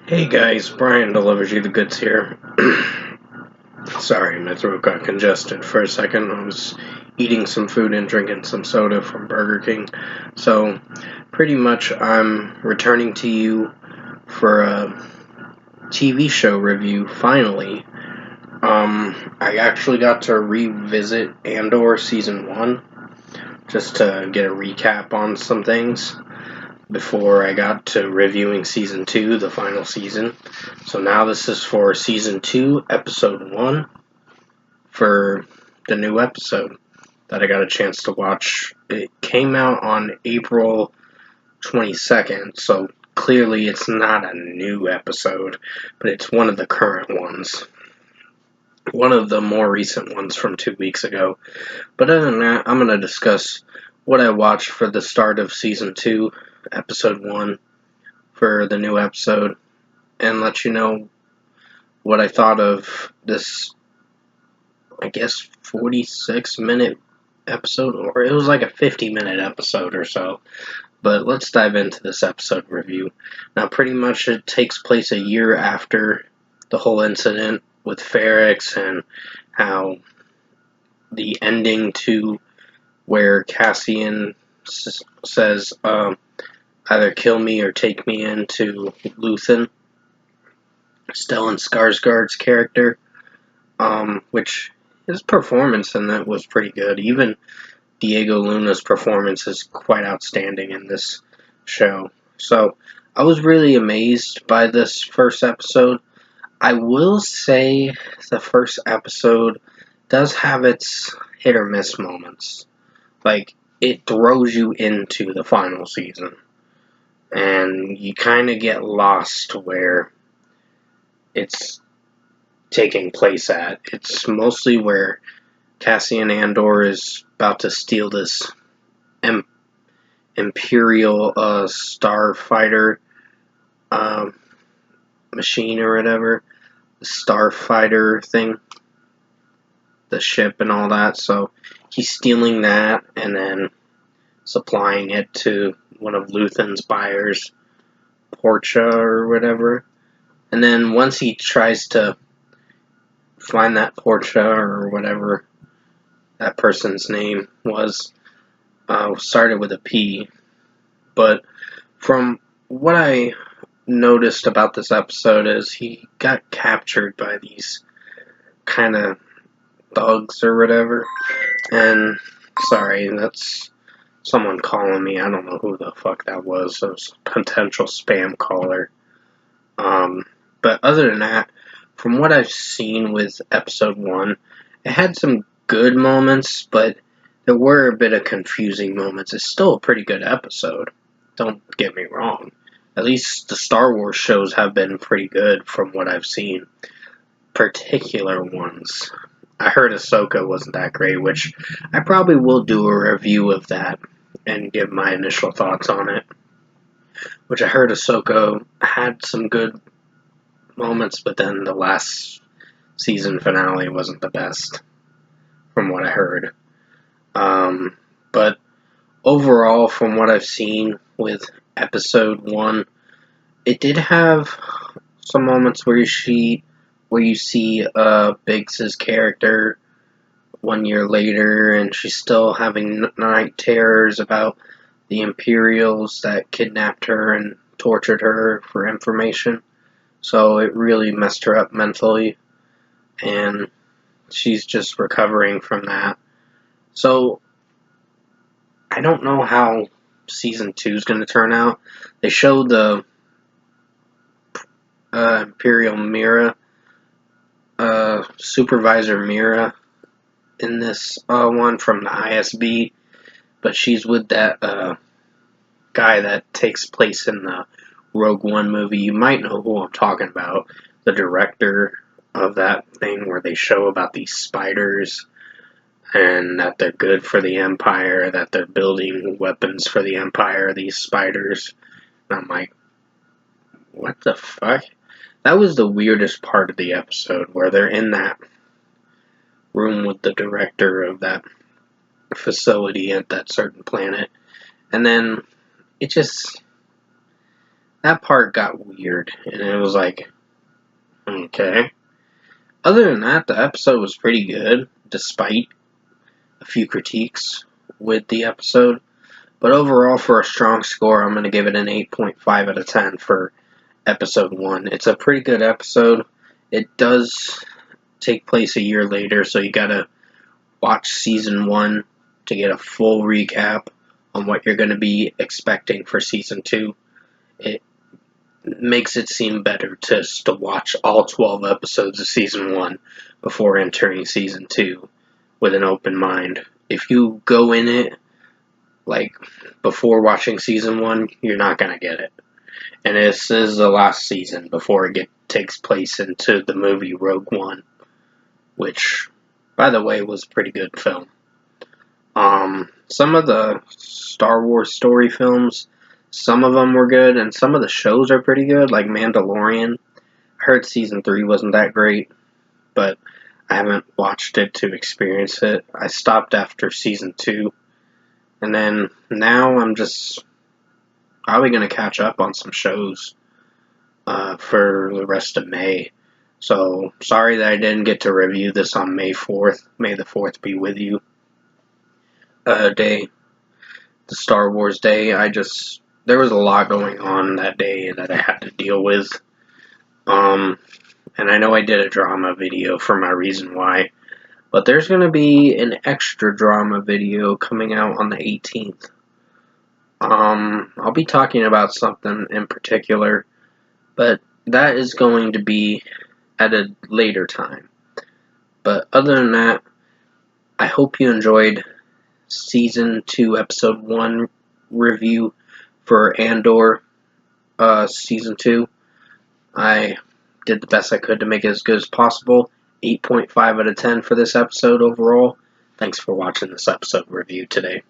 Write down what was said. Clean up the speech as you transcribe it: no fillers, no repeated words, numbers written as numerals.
Hey guys, Brian delivers you the goods here. Sorry, my throat got congested for a second. I was eating some food and drinking some soda from Burger King. So, pretty much, I'm returning to you for a TV show review, finally. I actually got to revisit Andor Season 1, just to get a recap on some things before I got to reviewing Season 2, the final season. So now this is for Season 2, Episode 1, for the new episode that I got a chance to watch. It came out on April 22nd, so clearly it's not a new episode, but it's one of the current ones. One of the more recent ones from 2 weeks ago. But other than that, I'm going to discuss what I watched for the start of Season 2, Episode 1, for the new episode, and let you know what I thought of this, I guess, 46-minute episode, or it was like a 50-minute episode or so. But let's dive into this episode review. Now, pretty much it takes place a year after the whole incident with Ferrex and how the ending to where Cassian says, either kill me or take me into Luthen, Stellan Skarsgård's character, which his performance in that was pretty good. Even Diego Luna's performance is quite outstanding in this show. So I was really amazed by this first episode. I will say the first episode does have its hit or miss moments. Like, it throws you into the final season, and you kind of get lost where it's taking place at. It's mostly where Cassian Andor is about to steal this Imperial starfighter machine or whatever, the starfighter thing, the ship and all that. So he's stealing that and then supplying it to one of Luthen's buyers, Portia or whatever. And then once he tries to find that Portia or whatever that person's name was, started with a P. But from what I noticed about this episode is he got captured by these kind of thugs or whatever. And sorry, that's someone calling me. I don't know who the fuck that was. It was a potential spam caller. But other than that, from what I've seen with episode 1, it had some good moments, but there were a bit of confusing moments. It's still a pretty good episode. Don't get me wrong. At least the Star Wars shows have been pretty good from what I've seen. Particular ones. I heard Ahsoka wasn't that great, which I probably will do a review of that and give my initial thoughts on it. Which I heard Ahsoka had some good moments, but then the last season finale wasn't the best, from what I heard. But overall, from what I've seen with episode 1, it did have some moments where you see Biggs's character 1 year later, and she's still having night terrors about the Imperials that kidnapped her and tortured her for information. So it really messed her up mentally, and she's just recovering from that. So I don't know how season 2 is going to turn out. They showed the Imperial Mira, Supervisor Mira, in this one from the ISB, but she's with that guy that takes place in the Rogue One movie. You might know who I'm talking about, the director of that thing where they show about these spiders and that they're good for the Empire, that they're building weapons for the Empire, these spiders. And I'm like, what the fuck? That was the weirdest part of the episode, where they're in that room with the director of that facility at that certain planet. And then it just, that part got weird, and it was like, okay. Other than that, the episode was pretty good, despite a few critiques with the episode. But overall, for a strong score, I'm going to give it an 8.5 out of 10 for episode 1. It's a pretty good episode. It does take place a year later, so you gotta watch season 1 to get a full recap on what you're going to be expecting for season 2. It makes it seem better just to watch all 12 episodes of season 1 before entering season 2 with an open mind. If you go in it like before watching season 1, you're not going to get it. And this is the last season before it takes place into the movie Rogue One, which, by the way, was a pretty good film. Some of the Star Wars story films, some of them were good, and some of the shows are pretty good, like Mandalorian. I heard season 3 wasn't that great, but I haven't watched it to experience it. I stopped after season 2, and then now I'm just probably going to catch up on some shows for the rest of May. So, sorry that I didn't get to review this on May 4th. May the 4th be with you. Day. The Star Wars day. There was a lot going on that day that I had to deal with. And I know I did a drama video for my reason why. But there's going to be an extra drama video coming out on the 18th. I'll be talking about something in particular, but that is going to be at a later time. But other than that, I hope you enjoyed Season 2, Episode 1 review for Andor Season 2. I did the best I could to make it as good as possible. 8.5 out of 10 for this episode overall. Thanks for watching this episode review today.